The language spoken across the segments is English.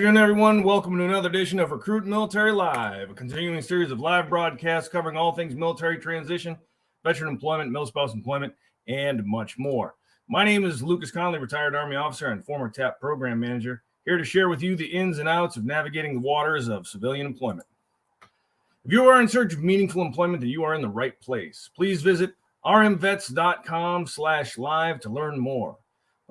afternoon, everyone. Welcome to another edition of RecruitMilitary Live, a continuing series of live broadcasts covering all things military transition, veteran employment, mil-spouse employment, and much more. My name is Lucas Connolly, retired Army officer and former TAP program manager, here to share with you the ins and outs of navigating the waters of civilian employment. If you are in search of meaningful employment, then you are in the right place. Please visit rmvets.com/live to learn more.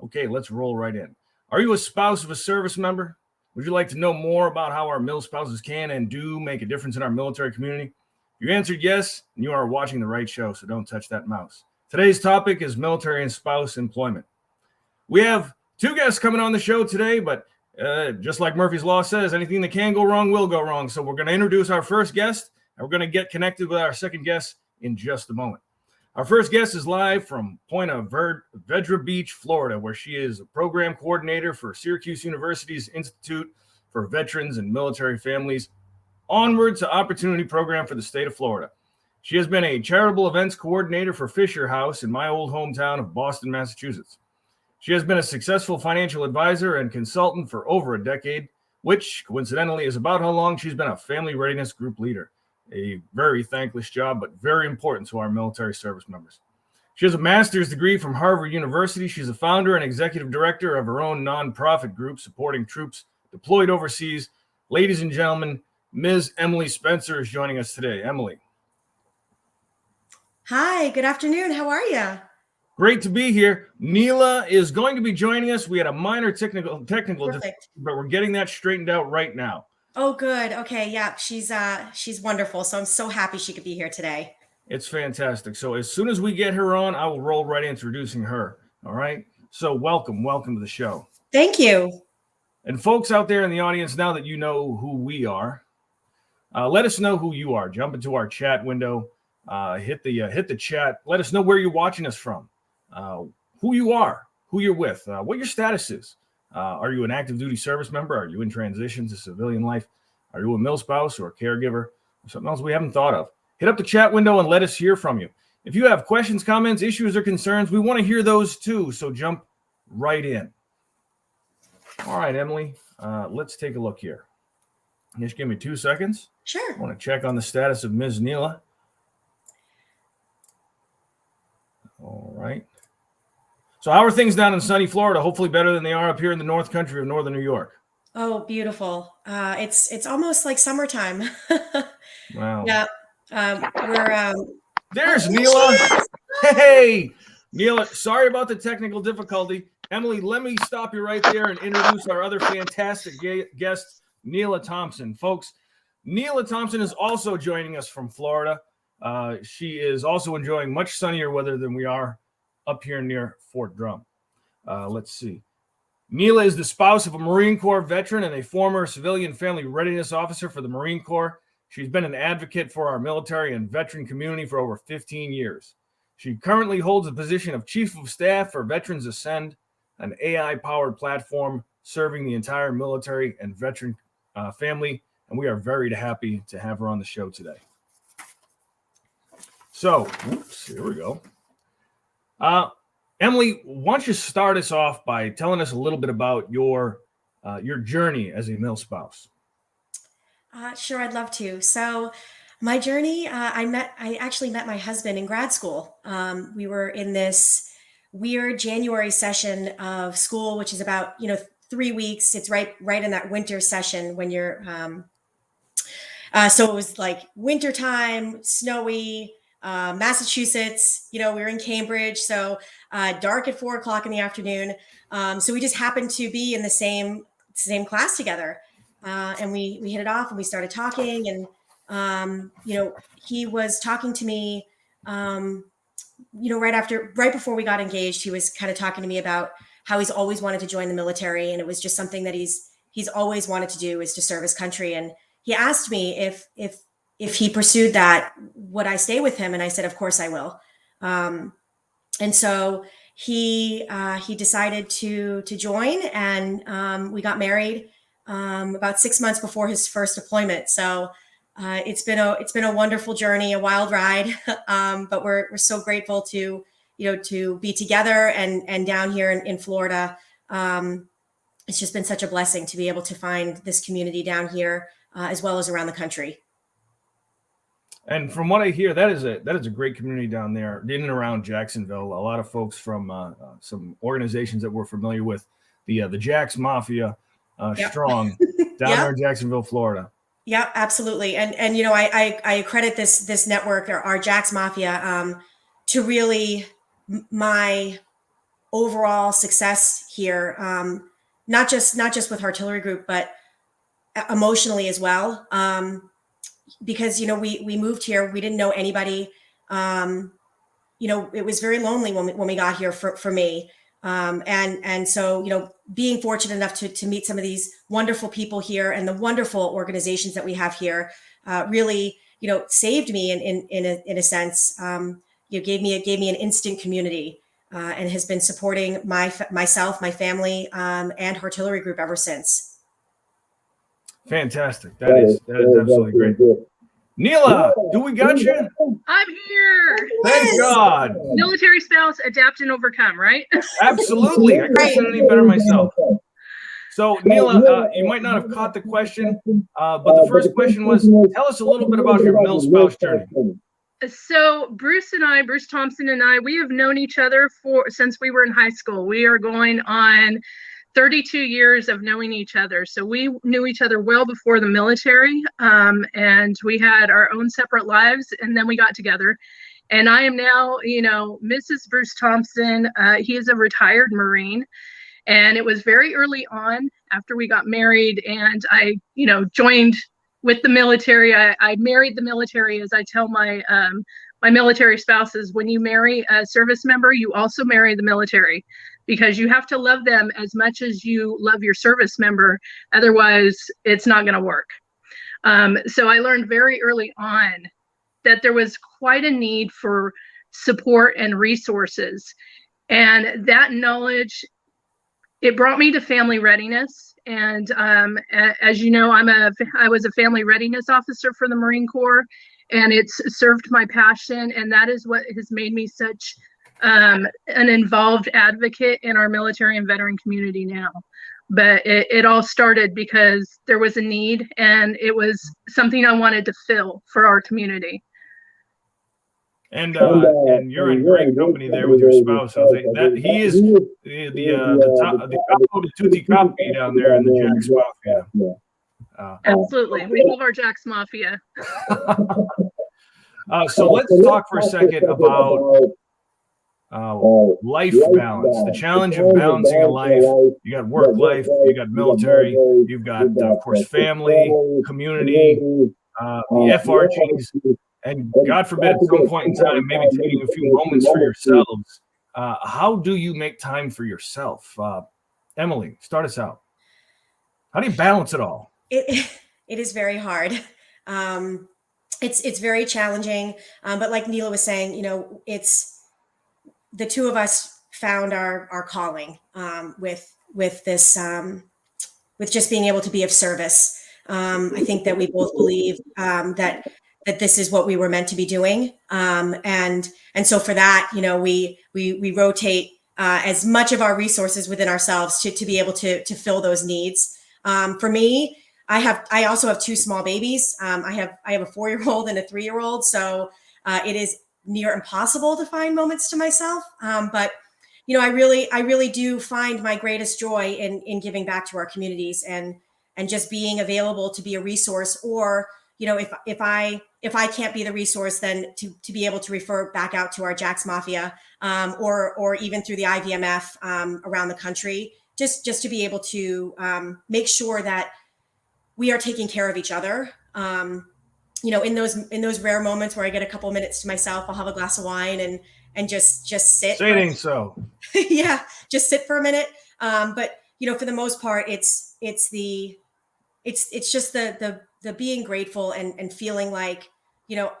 Okay, let's roll right in. Are you a spouse of a service member? Would you like to know more about how our mil spouses can and do make a difference in our military community? If you answered yes, then you are watching the right show, so don't touch that mouse. Today's topic is military and spouse employment. We have two guests coming on the show today, but just like Murphy's Law says, anything that can go wrong will go wrong. So we're going to introduce our first guest, and we're going to get connected with our second guest in just a moment. Our first guest is live from Point of Vedra Beach, Florida, where she is a program coordinator for Syracuse University's Institute for Veterans and Military Families Onward to Opportunity program for the state of Florida. She has been a charitable events coordinator for Fisher House in my old hometown of Boston, Massachusetts. She has been a successful financial advisor and consultant for over a decade, which coincidentally is about how long she's been a family readiness group leader. A very thankless job, but very important to our military service members. She has a master's degree from Harvard University. She's a founder and executive director of her own nonprofit group supporting troops deployed overseas. Ladies and gentlemen, Ms. Emily Spencer is joining us today. Emily. Hi, good afternoon. How are you? Great to be here. Nila is going to be joining us. We had a minor technical difficulty, but we're getting that straightened out right now. Oh, good. Okay. Yeah, she's wonderful. So I'm so happy she could be here today. It's fantastic. So as soon as we get her on, I will roll right introducing her. All right. So welcome to the show. Thank you. And folks out there in the audience, now that you know who we are, let us know who you are. Jump into our chat window, hit the chat. Let us know where you're watching us from, who you are, who you're with, what your status is. Are you an active duty service member? Are you in transition to civilian life? Are you a mil spouse or a caregiver or something else we haven't thought of? Hit up the chat window and let us hear from you. If you have questions, comments, issues, or concerns, we want to hear those too. So jump right in. All right, Emily, let's take a look here. Just give me 2 seconds. Sure. I want to check on the status of Ms. Nila. All right. So how are things down in sunny Florida? Hopefully better than they are up here in the North Country of Northern New York. Oh, beautiful. It's almost like summertime. Wow. Yeah. There's Nila. Hey, Nila, sorry about the technical difficulty. Emily, let me stop you right there and introduce our other fantastic guest, Nila Thompson. Folks, Nila Thompson is also joining us from Florida. She is also enjoying much sunnier weather than we are up here near Fort Drum. Let's see. Nila is the spouse of a Marine Corps veteran and a former civilian family readiness officer for the Marine Corps. She's been an advocate for our military and veteran community for over 15 years. She currently holds the position of Chief of Staff for Veterans Ascend, an AI-powered platform serving the entire military and veteran family, and we are very happy to have her on the show today. So, here we go. Emily, why don't you start us off by telling us a little bit about your journey as a mil spouse? Sure, I'd love to. So my journey, I actually met my husband in grad school. We were in this weird January session of school, which is about 3 weeks. It's right in that winter session when you're. So it was like wintertime, snowy. Massachusetts, we were in Cambridge, so dark at 4:00 in the afternoon. So we just happened to be in the same class together, and we hit it off and we started talking. And he was talking to me, right before we got engaged. He was kind of talking to me about how he's always wanted to join the military, and it was just something that he's always wanted to do, is to serve his country. And he asked me if he pursued that, would I stay with him? And I said, of course I will. And so he decided to join, and we got married about 6 months before his first deployment. So it's been a wonderful journey, a wild ride, but we're so grateful to be together and down here in Florida. it's just been such a blessing to be able to find this community down here, as well as around the country. And from what I hear, that is a great community down there in and around Jacksonville. A lot of folks from some organizations that we're familiar with, the Jax Mafia, Yep. strong down Yep. there in Jacksonville, Florida. Yeah, absolutely. And you know, I credit this network, or our Jax Mafia, to really my overall success here. Not just with Heartillery Group, but emotionally as well. Because, you know, we moved here, we didn't know anybody. You know, it was very lonely when we got here for me. And so, you know, being fortunate enough to meet some of these wonderful people here and the wonderful organizations that we have here, really, you know, saved me in a sense. You know, gave me an instant community, and has been supporting myself, my family, and Heartillery Group ever since. Fantastic. That is absolutely great. Nila, do we got you? I'm here. Thank God. Military spouse, adapt and overcome, right? Absolutely. I couldn't say it any better myself. So, Nila, you might not have caught the question, but the first question was, tell us a little bit about your mil spouse journey. So Bruce Thompson and I, we have known each other since we were in high school. We are going on 32 years of knowing each other. So we knew each other well before the military, and we had our own separate lives, and then we got together. And I am now, you know, Mrs. Bruce Thompson. He is a retired Marine, and it was very early on after we got married, and I, you know, joined with the military. I married the military. As I tell my my military spouses, when you marry a service member, you also marry the military, because you have to love them as much as you love your service member. Otherwise, it's not going to work. So I learned very early on that there was quite a need for support and resources. And that knowledge, it brought me to family readiness. And as you know, I was a family readiness officer for the Marine Corps, and it's served my passion. And that is what has made me such an involved advocate in our military and veteran community now. But it all started because there was a need, and it was something I wanted to fill for our community. And you're in great company there with your spouse. That he is the capo de tutti capi down there in the Jax Mafia. Absolutely, we love our Jax Mafia. So let's talk for a second about life balance, the challenge of balancing a life. You got work life, you got military, you've got, of course, family, community, the FRGs, and God forbid, at some point in time, maybe taking a few moments for yourselves. How do you make time for yourself? Emily, start us out. How do you balance it all? It is very hard. It's very challenging. But like Nila was saying, you know, it's the two of us found our calling with this, with just being able to be of service. I think that we both believe that this is what we were meant to be doing. And so for that, you know, we rotate as much of our resources within ourselves to be able to fill those needs. For me, I also have two small babies. I have a 4-year-old and a 3-year-old. So it is near impossible to find moments to myself. But you know, I really do find my greatest joy in giving back to our communities and just being available to be a resource, or, you know, if I can't be the resource, then to be able to refer back out to our Jax Mafia, or even through the IVMF around the country, just to be able to make sure that we are taking care of each other. You know, in those rare moments where I get a couple minutes to myself, I'll have a glass of wine and just sit. Saying so. Yeah, just sit for a minute. But you know, for the most part, it's just the being grateful and feeling like, you know,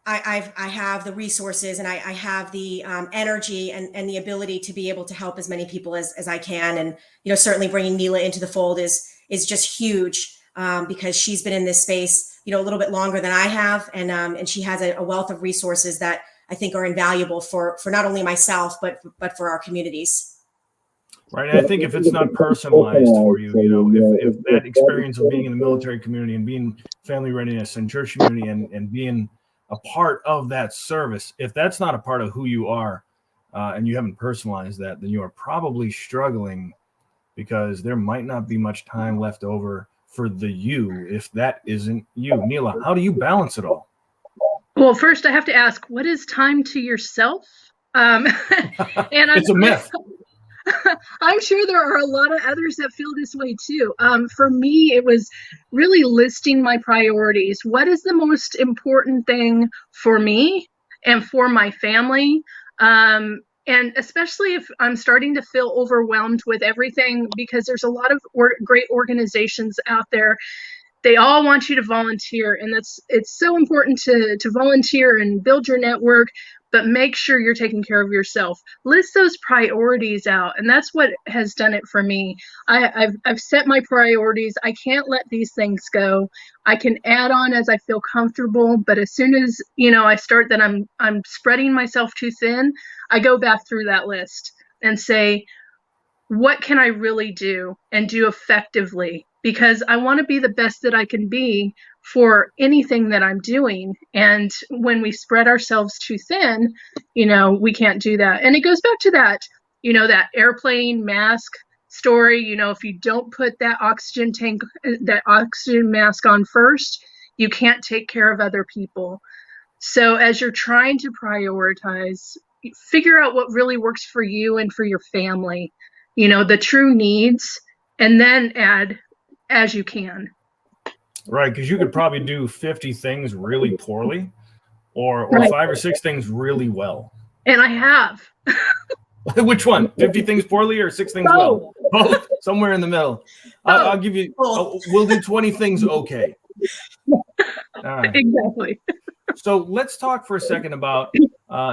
I have the resources and I have the energy and the ability to be able to help as many people as I can. And, you know, certainly bringing Nila into the fold is just huge, because she's been in this space, you know, a little bit longer than I have. And she has a wealth of resources that I think are invaluable for not only myself, but for our communities. Right. And I think if it's not personalized for you, if that experience of being in the military community and being family readiness and church community and being a part of that service, if that's not a part of who you are and you haven't personalized that, then you are probably struggling because there might not be much time left over for the you if that isn't you. Nila, how do you balance it all? Well, first I have to ask, what is time to yourself? And It's a myth. I'm sure there are a lot of others that feel this way too. For me, it was really listing my priorities. What is the most important thing for me and for my family? And especially if I'm starting to feel overwhelmed with everything, because there's a lot of great organizations out there. They all want you to volunteer, and it's so important to volunteer and build your network, but make sure you're taking care of yourself. List those priorities out, and that's what has done it for me. I've set my priorities. I can't let these things go. I can add on as I feel comfortable, but as soon as I start that I'm spreading myself too thin, I go back through that list and say, what can I really do and do effectively? Because I want to be the best that I can be for anything that I'm doing. And when we spread ourselves too thin, we can't do that. And it goes back to that, that airplane mask story. If you don't put that oxygen mask on first, you can't take care of other people. So as you're trying to prioritize, figure out what really works for you and for your family, the true needs, and then add as you can. Right, because you could probably do 50 things really poorly or Right. 5 or 6 things really well. And I have. Which one? 50 things poorly or 6 things well? Both. Somewhere in the middle. I'll give you, we'll do 20 things okay. All right. Exactly. So let's talk for a second about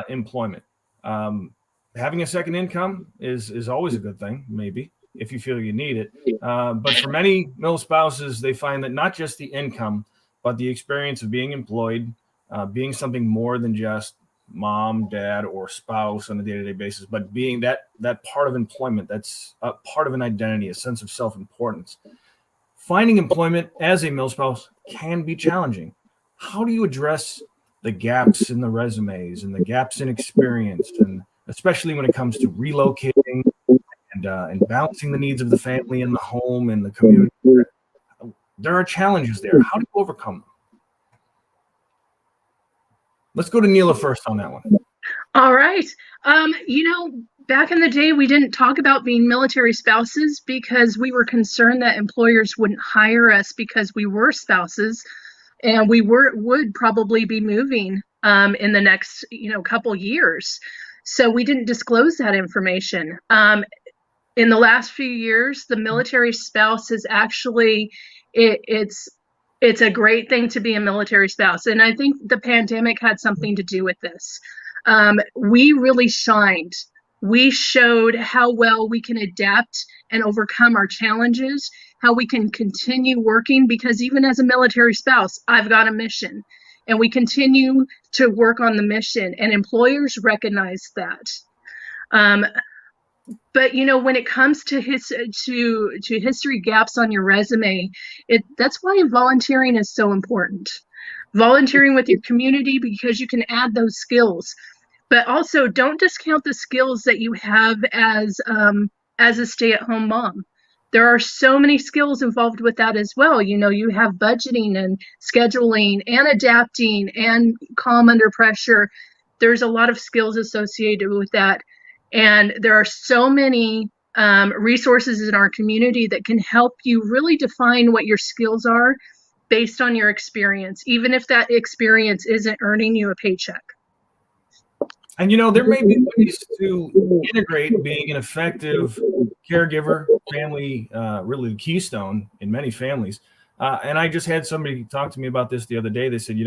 employment. Having a second income is always a good thing, maybe, if you feel you need it. But for many mil spouses, they find that not just the income, but the experience of being employed, being something more than just mom, dad, or spouse on a day-to-day basis, but being that part of employment, that's a part of an identity, a sense of self-importance. Finding employment as a mil spouse can be challenging. How do you address the gaps in the resumes and the gaps in experience, and especially when it comes to relocating and balancing the needs of the family and the home and the community? There are challenges there. How do you overcome them? Let's go to Nila first on that one. All right. Back in the day, we didn't talk about being military spouses because we were concerned that employers wouldn't hire us because we were spouses, and we would probably be moving in the next couple years. So we didn't disclose that information. In the last few years, the military spouse is actually it's a great thing to be a military spouse, and I think the pandemic had something to do with this. We really shined. We showed how well we can adapt and overcome our challenges, how we can continue working, because even as a military spouse, I've got a mission, and we continue to work on the mission, and employers recognize that. But when it comes to history gaps on your resume, that's why volunteering is so important. Volunteering with your community, because you can add those skills. But also, don't discount the skills that you have as a stay-at-home mom. There are so many skills involved with that as well. You have budgeting and scheduling and adapting and calm under pressure. There's a lot of skills associated with that. And there are so many resources in our community that can help you really define what your skills are based on your experience, even if that experience isn't earning you a paycheck. And there may be ways to integrate being an effective caregiver, family, really the keystone in many families. And I just had somebody talk to me about this the other day. They said,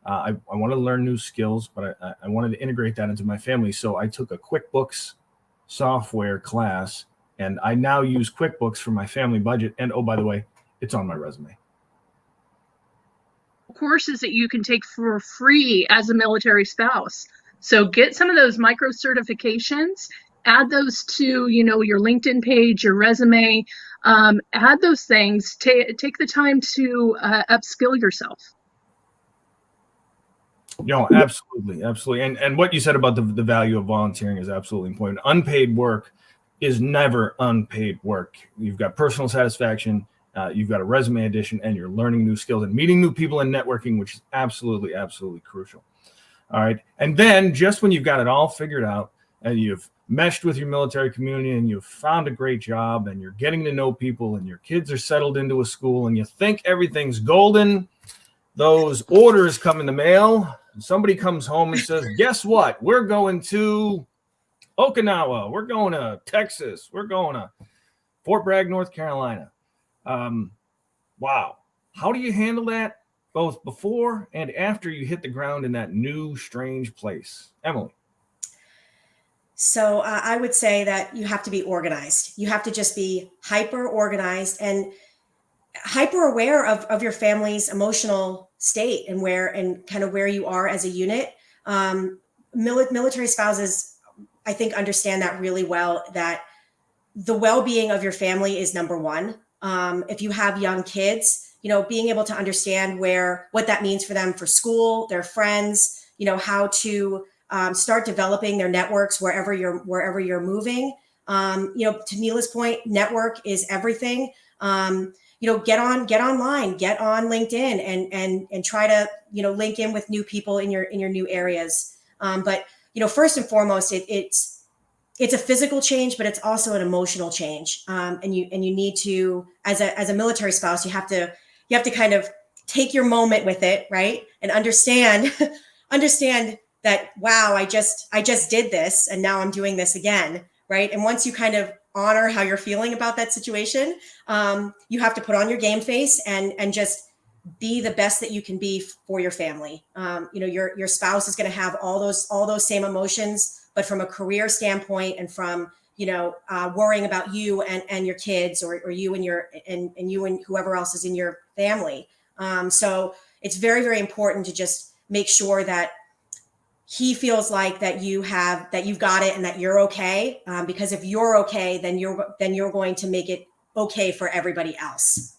I want to learn new skills, but I wanted to integrate that into my family. So I took a QuickBooks software class, and I now use QuickBooks for my family budget. And oh, by the way, it's on my resume. Courses that you can take for free as a military spouse. So get some of those micro certifications add those to, your LinkedIn page, your resume, add those things, take the time to upskill yourself. Absolutely. And what you said about the value of volunteering is absolutely important. Unpaid work is never unpaid work. You've got personal satisfaction, you've got a resume addition, and you're learning new skills and meeting new people and networking, which is absolutely crucial. All right. And then just when you've got it all figured out and you've meshed with your military community and you've found a great job and you're getting to know people and your kids are settled into a school and you think everything's golden, those orders come in the mail. Somebody comes home and says, guess what? We're going to Okinawa. We're going to Texas. We're going to Fort Bragg, North Carolina. Wow. How do you handle that both before and after you hit the ground in that new, strange place? Emily. So I would say that you have to be organized. You have to just be hyper organized and hyper aware of your family's emotional state and kind of where you are as a unit. Military spouses, I think, understand that really well, that the well-being of your family is number one. If you have young kids, being able to understand what that means for them for school, their friends, how to start developing their networks wherever you're moving. To Nila's point, network is everything. Get online, get on LinkedIn and try to, link in with new people in your new areas. But first and foremost, it's a physical change, but it's also an emotional change. And you need to, as a military spouse, you have to kind of take your moment with it, right? And understand that, wow, I just did this and now I'm doing this again, right? And once you kind of honor how you're feeling about that situation, you have to put on your game face and just be the best that you can be for your family. Your spouse is going to have all those same emotions, but from a career standpoint and from worrying about you and your kids or you and you and whoever else is in your family. So it's very, very important to just make sure that he feels like that you've got it and that you're okay. Because if you're okay, then you're going to make it okay for everybody else.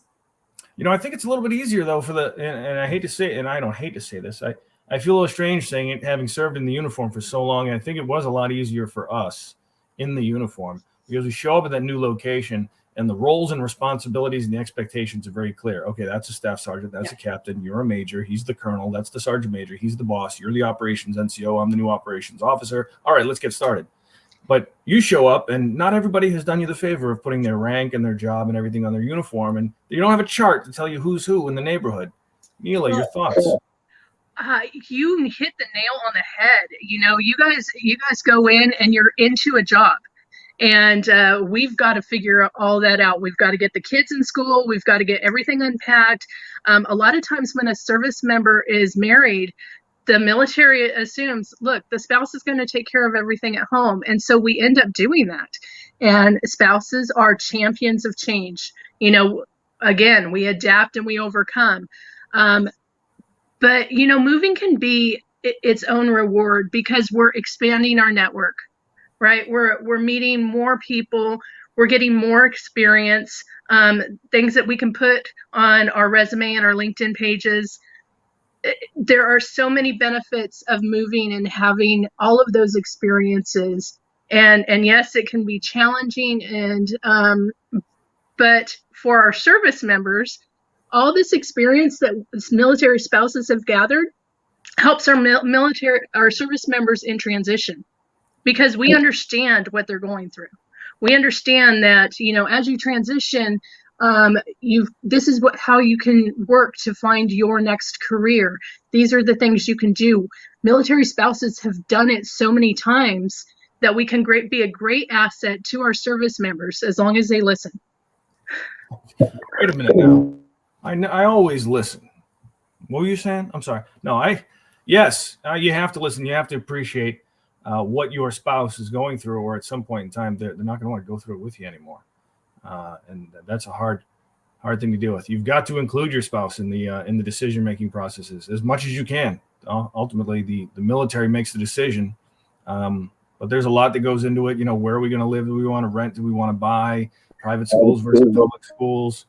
I think it's a little bit easier though and I hate to say, and I don't hate to say this, I feel a little strange saying it, having served in the uniform for so long. And I think it was a lot easier for us in the uniform because we show up at that new location and the roles and responsibilities and the expectations are very clear. Okay, that's a staff sergeant. That's a captain. You're a major. He's the colonel. That's the sergeant major. He's the boss. You're the operations NCO. I'm the new operations officer. All right, let's get started. But you show up and not everybody has done you the favor of putting their rank and their job and everything on their uniform. And you don't have a chart to tell you who's who in the neighborhood. Nila, your thoughts? You hit the nail on the head. You guys go in and you're into a job. And we've got to figure all that out. We've got to get the kids in school. We've got to get everything unpacked. A lot of times when a service member is married, the military assumes, look, the spouse is going to take care of everything at home. And so we end up doing that. And spouses are champions of change. Again, we adapt and we overcome. But, moving can be its own reward because we're expanding our network. Right. We're meeting more people. We're getting more experience, things that we can put on our resume and our LinkedIn pages. There are so many benefits of moving and having all of those experiences. And yes, it can be challenging. But for our service members, all this experience that military spouses have gathered helps our service members in transition. Because we understand what they're going through. We understand that, as you transition, this is how you can work to find your next career. These are the things you can do. Military spouses have done it so many times that we can be a great asset to our service members as long as they listen. Wait a minute now. I always listen. What were you saying? I'm sorry. No, yes, you have to listen. You have to appreciate what your spouse is going through, or at some point in time, they're not going to want to go through it with you anymore. And that's a hard thing to deal with. You've got to include your spouse in the decision-making processes as much as you can. Ultimately, the military makes the decision. but there's a lot that goes into it. Where are we going to live? Do we want to rent? Do we want to buy? Private schools versus public schools?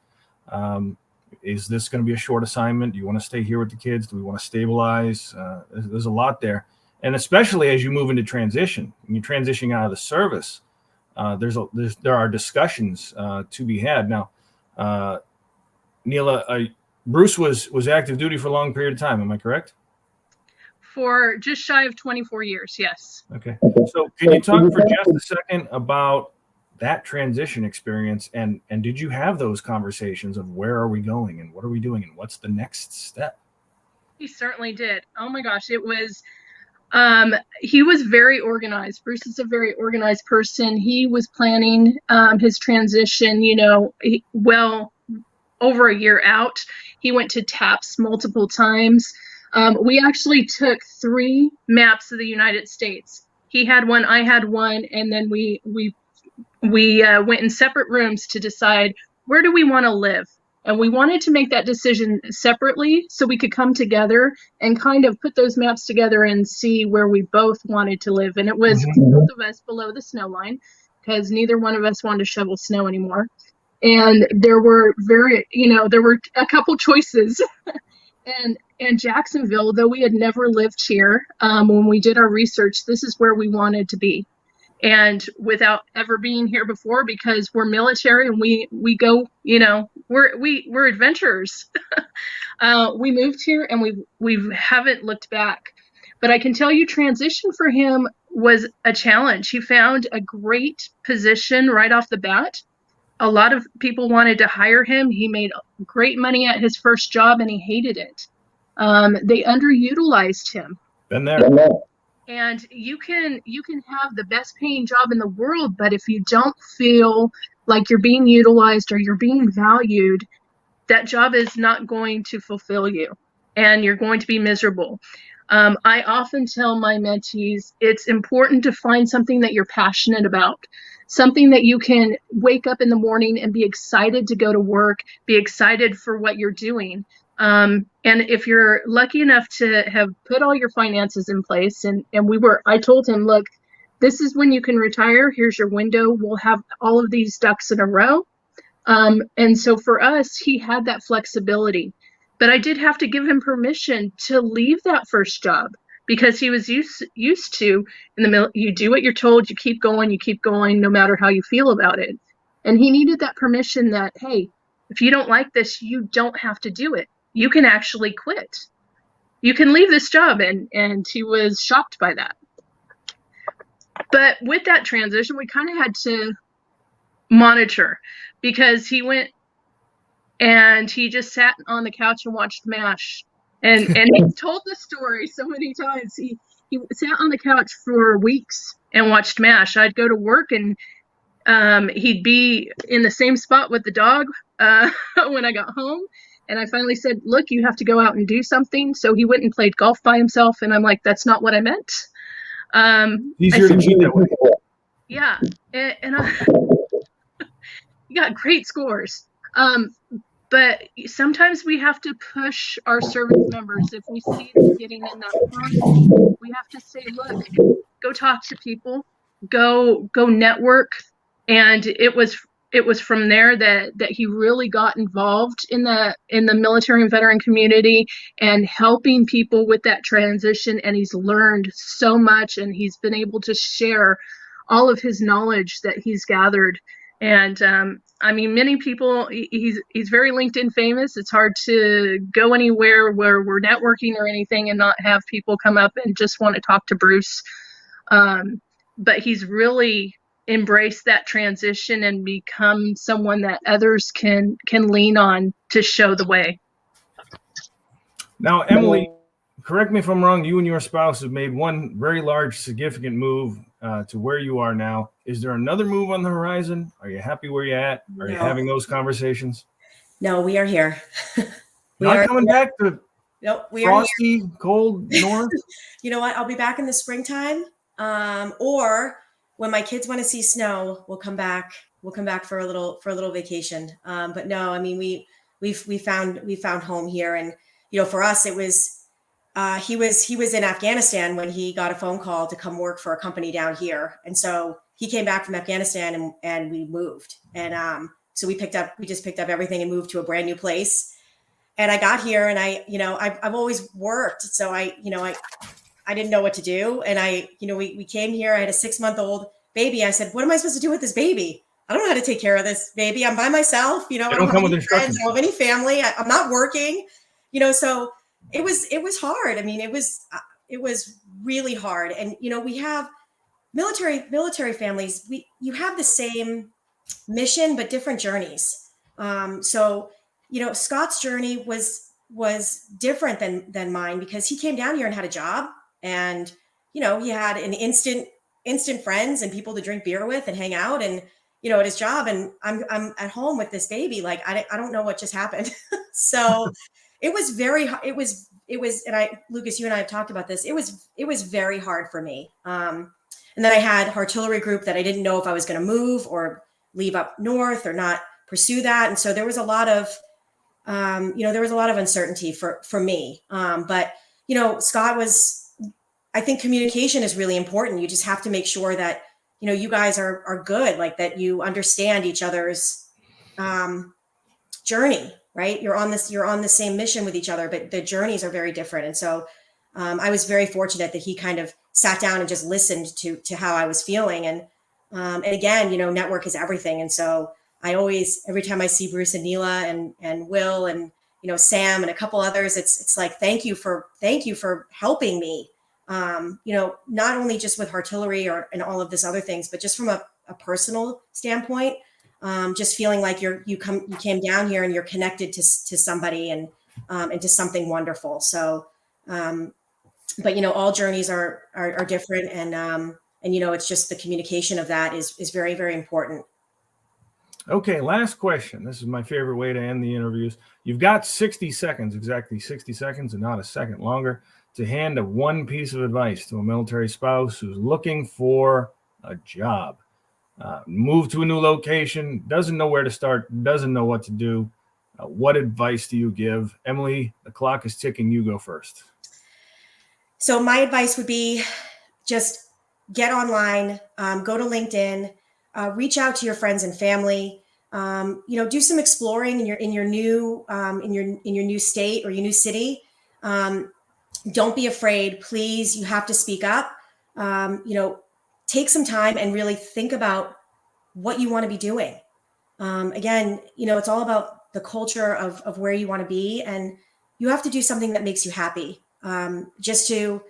Is this going to be a short assignment? Do you want to stay here with the kids? Do we want to stabilize? There's a lot there. And especially as you move into transition, when you're transitioning out of the service, there are discussions to be had. Now, Nila, Bruce was active duty for a long period of time. Am I correct? For just shy of 24 years, yes. Okay. So can you talk for just a second about that transition experience, and did you have those conversations of where are we going and what are we doing and what's the next step? He certainly did. Oh my gosh, it was he was very organized. Bruce is a very organized person. He was planning his transition, well over a year out. He went to TAPS multiple times. We actually took 3 maps of the United States. He had one, I had one, and then we went in separate rooms to decide where do we want to live. And we wanted to make that decision separately so we could come together and kind of put those maps together and see where we both wanted to live. And it was both of us below the snow line because neither one of us wanted to shovel snow anymore. And there were there were a couple choices. And Jacksonville, though we had never lived here, when we did our research, this is where we wanted to be. And without ever being here before, because we're military and we go, we're adventurers. We moved here and we haven't looked back. But I can tell you, transition for him was a challenge. He found a great position right off the bat. A lot of people wanted to hire him. He made great money at his first job and he hated it. They underutilized him. Been there. And you can have the best paying job in the world, but if you don't feel like you're being utilized or you're being valued, that job is not going to fulfill you and you're going to be miserable. I often tell my mentees, it's important to find something that you're passionate about, something that you can wake up in the morning and be excited to go to work, be excited for what you're doing. And if you're lucky enough to have put all your finances in place, and I told him, look, this is when you can retire. Here's your window. We'll have all of these ducks in a row. And so for us, he had that flexibility, but I did have to give him permission to leave that first job because he was used to in the middle. You do what you're told, you keep going, no matter how you feel about it. And he needed that permission that, hey, if you don't like this, you don't have to do it. You can actually quit. You can leave this job. And he was shocked by that. But with that transition, we kind of had to monitor because he went and he just sat on the couch and watched MASH. And he's told the story so many times. He sat on the couch for weeks and watched MASH. I'd go to work and he'd be in the same spot with the dog when I got home. And I finally said, look, you have to go out and do something. So he went and played golf by himself. And I'm like, that's not what I meant. Easier to cheat that way. Yeah. And he got great scores. But sometimes we have to push our service members. If we see them getting in that funk, we have to say, look, go talk to people, go network. And it was from there that he really got involved in the military and veteran community and helping people with that transition. And he's learned so much and he's been able to share all of his knowledge that he's gathered. And I mean, many people, he's very LinkedIn famous. It's hard to go anywhere where we're networking or anything and not have people come up and just want to talk to Bruce. But he's really embraced that transition and become someone that others can lean on to show the way. Now, Emily, correct me if I'm wrong. You and your spouse have made one very large, significant move to where you are now. Is there another move on the horizon? Are you happy where you're at? Are you having those conversations? No, we are here. Not coming back to we frosty, cold north? You know what? I'll be back in the springtime. Or when my kids want to see snow, we'll come back. We'll come back for a little vacation. But no, I mean, we found home here, and for us, it was he was in Afghanistan when he got a phone call to come work for a company down here. And so he came back from Afghanistan and we moved. And so we just picked up everything and moved to a brand new place. And I got here and I've always worked. So I didn't know what to do. And we came here, I had a 6-month-old baby. I said, what am I supposed to do with this baby? I don't know how to take care of this baby. I'm by myself. I don't have any friends. I don't have any family. I'm not working, so it was hard. I mean, it was really hard. And, we have military families. You have the same mission, but different journeys. So, Scott's journey was different than mine because he came down here and had a job and, he had an instant friends and people to drink beer with and hang out and, at his job. And I'm at home with this baby. Like, I don't know what just happened. So it was and Lucas, you and I have talked about this. It was very hard for me. And then I had Heartillery group that I didn't know if I was going to move or leave up north or not pursue that. And so there was a lot of, uncertainty for me. But, Scott I think communication is really important. You just have to make sure that, you guys are good, like that you understand each other's journey, right? You're on the same mission with each other, but the journeys are very different. And so I was very fortunate that he kind of sat down and just listened to how I was feeling. And again, network is everything. And so I always, every time I see Bruce and Nila and Will and, Sam and a couple others, it's like, thank you for helping me. Not only just with Heartillery and all of this other things, but just from a personal standpoint, just feeling like you came down here and you're connected to somebody and to something wonderful. So, but all journeys are different, and it's just the communication of that is very, very important. Okay, last question. This is my favorite way to end the interviews. You've got 60 seconds, exactly 60 seconds, and not a second longer, to hand one piece of advice to a military spouse who's looking for a job, move to a new location, doesn't know where to start, doesn't know what to do. What advice do you give? Emily, the clock is ticking. You go first. So my advice would be just get online, go to LinkedIn, reach out to your friends and family, do some exploring in your new state or your new city. Don't be afraid, please. You have to speak up. Take some time and really think about what you want to be doing. Again, it's all about the culture of where you want to be, and you have to do something that makes you happy. Just to,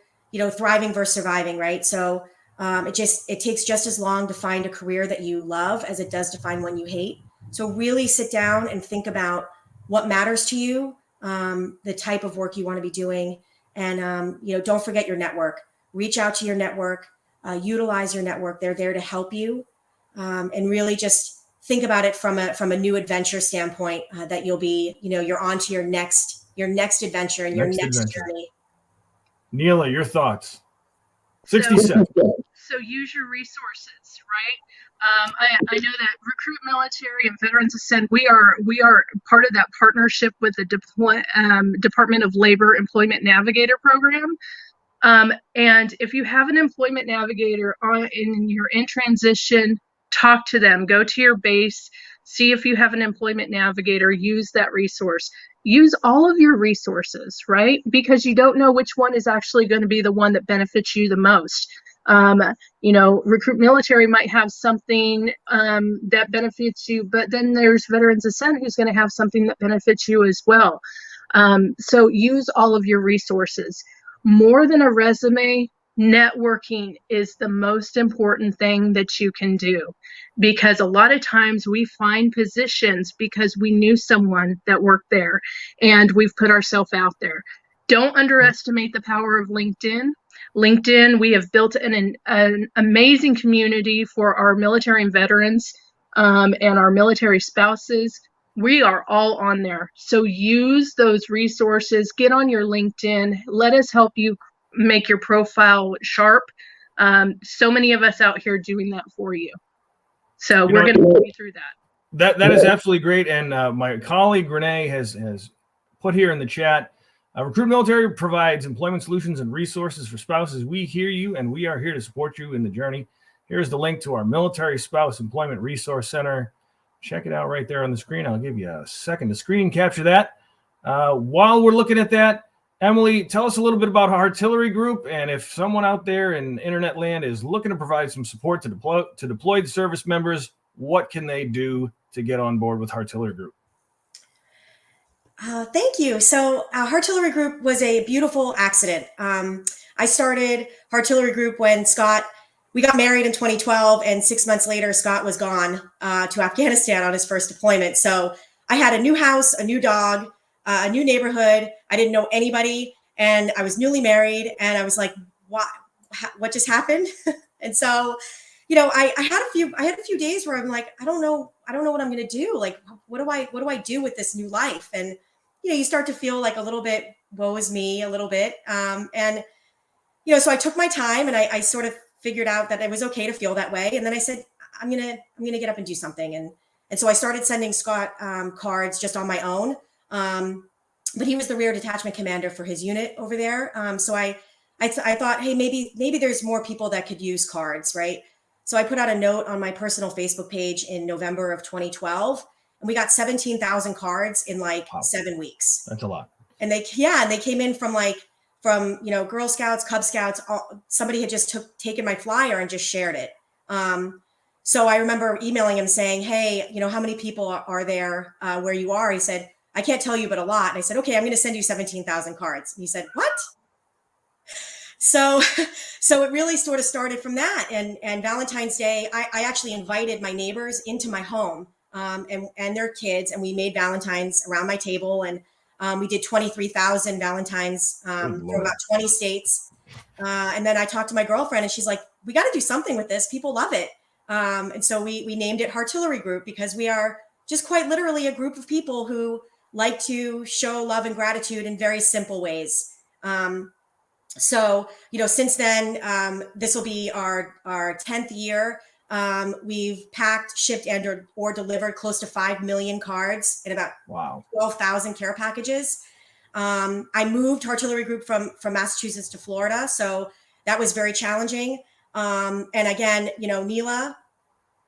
thriving versus surviving, right? So it takes just as long to find a career that you love as it does to find one you hate. So really sit down and think about what matters to you, the type of work you want to be doing. And, don't forget your network. Reach out to your network, utilize your network. They're there to help you. And really just think about it from a new adventure standpoint, that you'll be, you're on to your next adventure and your next journey. Nila, your thoughts. 60 seconds. So use your resources, right? I know that Recruit Military and Veterans Ascend, we are part of that partnership with the Department of Labor Employment Navigator program. And if you have an employment navigator you're in transition, talk to them, go to your base, see if you have an employment navigator, use that resource. Use all of your resources, right? Because you don't know which one is actually going to be the one that benefits you the most. Recruit Military might have something that benefits you, but then there's Veterans Ascend who's going to have something that benefits you as well. So use all of your resources. More than a resume, networking is the most important thing that you can do, because a lot of times we find positions because we knew someone that worked there and we've put ourselves out there. Don't underestimate the power of LinkedIn. LinkedIn, we have built an amazing community for our military and veterans and our military spouses. We are all on there. So use those resources, get on your LinkedIn, let us help you make your profile sharp. So many of us out here doing that for you. So we're going to walk you through that. That is absolutely great. And my colleague Renee has put here in the chat, Recruit Military provides employment solutions and resources for spouses. We hear you, and we are here to support you in the journey. Here's the link to our Military Spouse Employment Resource Center. Check it out right there on the screen. I'll give you a second to screen capture that. While we're looking at that, Emily, tell us a little bit about Heartillery Group, and if someone out there in internet land is looking to provide some support to deployed service members, what can they do to get on board with Heartillery Group? Thank you. So Heartillery Group was a beautiful accident. I started Heartillery Group when we got married in 2012, and 6 months later, Scott was gone to Afghanistan on his first deployment. So I had a new house, a new dog, a new neighborhood. I didn't know anybody, and I was newly married, and I was like, what just happened? And so, I had a few days where I'm like, I don't know what I'm going to do. Like, what do I do with this new life? And, you start to feel like a little bit, woe is me a little bit. And, so I took my time, and I sort of figured out that it was okay to feel that way. And then I said, I'm going to get up and do something. And so I started sending Scott cards just on my own. But he was the rear detachment commander for his unit over there. So I thought, hey, maybe there's more people that could use cards, right? So I put out a note on my personal Facebook page in November of 2012, and we got 17,000 cards in like 7 weeks. That's a lot. And they came in from Girl Scouts, Cub Scouts. Somebody had just taken my flyer and just shared it. So I remember emailing him saying, hey, how many people are there where you are? He said, I can't tell you, but a lot. And I said, okay, I'm going to send you 17,000 cards. And he said, what? So it really sort of started from that. And Valentine's Day, I actually invited my neighbors into my home and their kids, and we made Valentines around my table. And we did 23,000 Valentines from about 20 states. And then I talked to my girlfriend, and she's like, we got to do something with this. People love it. And so we named it Heartillery Group, because we are just quite literally a group of people who like to show love and gratitude in very simple ways. So, since then, this will be our 10th year. We've packed, shipped, and or delivered close to 5 million cards in about 12,000 care packages. I moved Heartillery Group from Massachusetts to Florida, so that was very challenging. And again, Nila,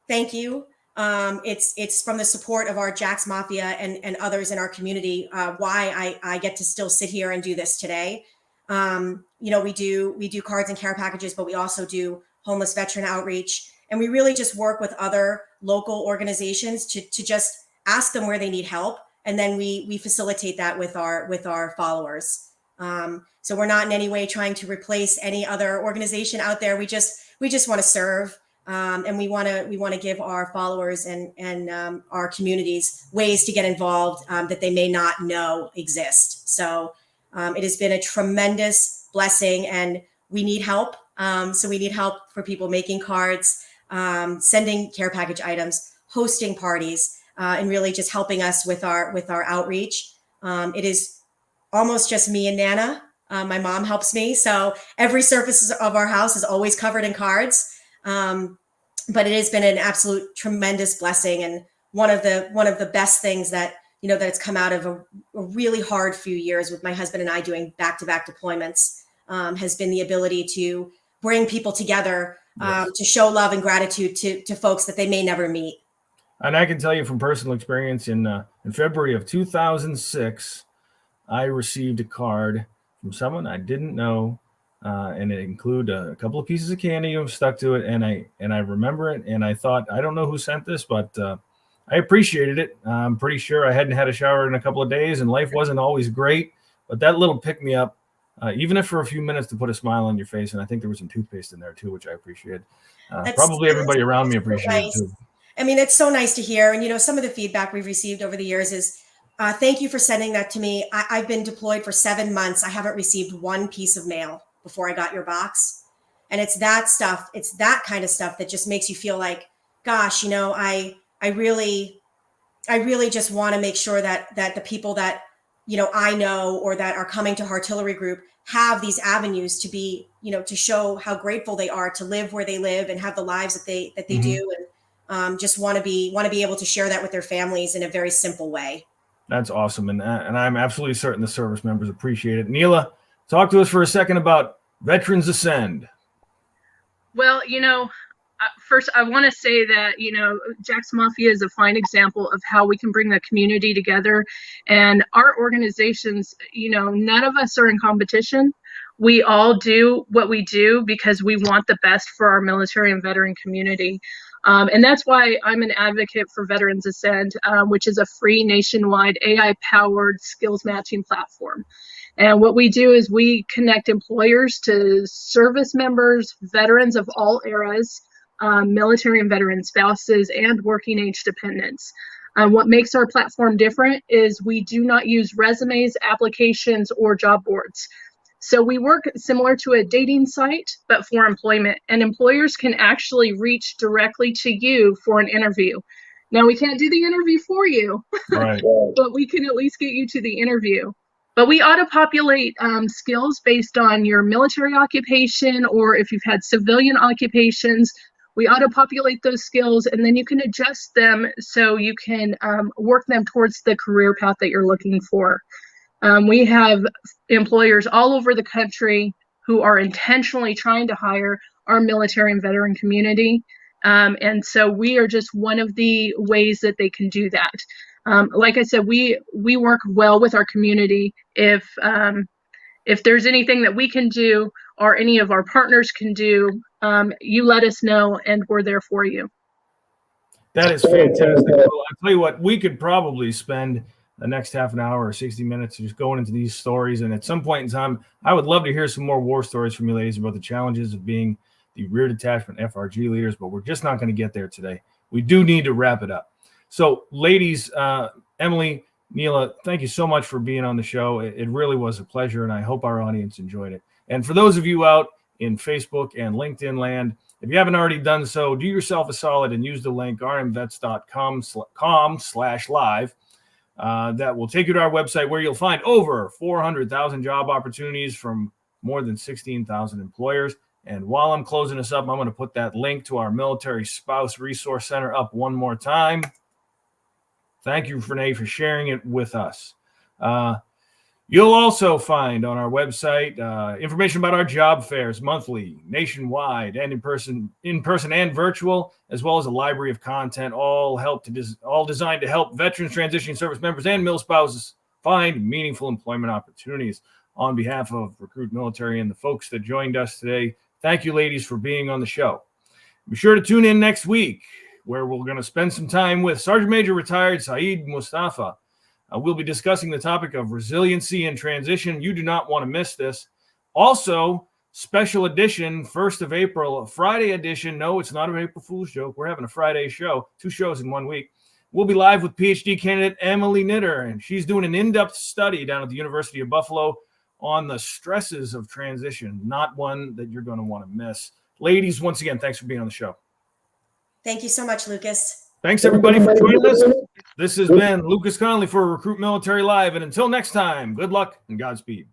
thank you. It's from the support of our Jax Mafia and others in our community why I get to still sit here and do this today. We do cards and care packages, but we also do homeless veteran outreach, and we really just work with other local organizations to just ask them where they need help, and then we facilitate that with our followers. So we're not in any way trying to replace any other organization out there. We just want to serve. And we want to give our followers and our communities ways to get involved that they may not know exist. So it has been a tremendous blessing, and we need help. So we need help for people making cards, sending care package items, hosting parties, and really just helping us with our outreach. It is almost just me and Nana. My mom helps me, so every surface of our house is always covered in cards. But it has been an absolute tremendous blessing, and one of the best things that that's come out of a really hard few years with my husband and I doing back-to-back deployments has been the ability to bring people together to show love and gratitude to folks that they may never meet. And I can tell you from personal experience, in February of 2006, I received a card from someone I didn't know. And it included a couple of pieces of candy stuck to it. And I remember it, and I thought, I don't know who sent this, but I appreciated it. I'm pretty sure I hadn't had a shower in a couple of days, and life wasn't always great, but that little pick me up, even if for a few minutes, to put a smile on your face. And I think there was some toothpaste in there too, which I appreciated. Probably everybody around me appreciated it too. I mean, it's so nice to hear. And, some of the feedback we've received over the years is, thank you for sending that to me. I've been deployed for 7 months. I haven't received one piece of mail before I got your box. And it's that stuff. It's that kind of stuff that just makes you feel like, gosh, I really just want to make sure that the people that, I know or that are coming to Heartillery Group have these avenues to be, to show how grateful they are to live where they live and have the lives that they do. And just want to be able to share that with their families in a very simple way. That's awesome. And I'm absolutely certain the service members appreciate it. Nila, talk to us for a second about Veterans Ascend. Well, first I want to say that, Jax Mafia is a fine example of how we can bring the community together. And our organizations, none of us are in competition. We all do what we do because we want the best for our military and veteran community. And that's why I'm an advocate for Veterans Ascend, which is a free nationwide AI-powered skills matching platform. And what we do is we connect employers to service members, veterans of all eras, military and veteran spouses, and working age dependents. What makes our platform different is we do not use resumes, applications, or job boards. So we work similar to a dating site, but for employment. And employers can actually reach directly to you for an interview. Now, we can't do the interview for you, Right. but we can at least get you to the interview. But we auto-populate skills based on your military occupation, or if you've had civilian occupations, we auto-populate those skills, and then you can adjust them so you can work them towards the career path that you're looking for. We have employers all over the country who are intentionally trying to hire our military and veteran community. And so we are just one of the ways that they can do that. Like I said, we work well with our community. If there's anything that we can do or any of our partners can do, you let us know and we're there for you. That is fantastic. Well, I tell you what, we could probably spend the next half an hour or 60 minutes just going into these stories. And at some point in time, I would love to hear some more war stories from you ladies about the challenges of being the rear detachment FRG leaders, but we're just not going to get there today. We do need to wrap it up. So ladies, Emily, Nila, thank you so much for being on the show. It really was a pleasure, and I hope our audience enjoyed it. And for those of you out in Facebook and LinkedIn land, if you haven't already done so, do yourself a solid and use the link rmvets.com/live. That will take you to our website where you'll find over 400,000 job opportunities from more than 16,000 employers. And while I'm closing us up, I'm going to put that link to our Military Spouse Resource Center up one more time. Thank you, Renee, for sharing it with us. You'll also find on our website information about our job fairs monthly, nationwide, and in person and virtual, as well as a library of content, all designed to help veterans, transitioning service members, and mil spouses find meaningful employment opportunities. On behalf of Recruit Military and the folks that joined us today, thank you, ladies, for being on the show. Be sure to tune in next week, where we're going to spend some time with Sergeant Major retired Saeed Mustafa. We'll be discussing the topic of resiliency and transition. You do not want to miss this. Also, special edition, 1st of April, Friday edition. No, it's not an April Fool's joke. We're having a Friday show, 2 shows in 1 week. We'll be live with PhD candidate Emily Knitter, and she's doing an in-depth study down at the University of Buffalo on the stresses of transition, not one that you're going to want to miss. Ladies, once again, thanks for being on the show. Thank you so much, Lucas. Thanks, everybody, for joining us. This has been Lucas Connolly for Recruit Military Live. And until next time, good luck and Godspeed.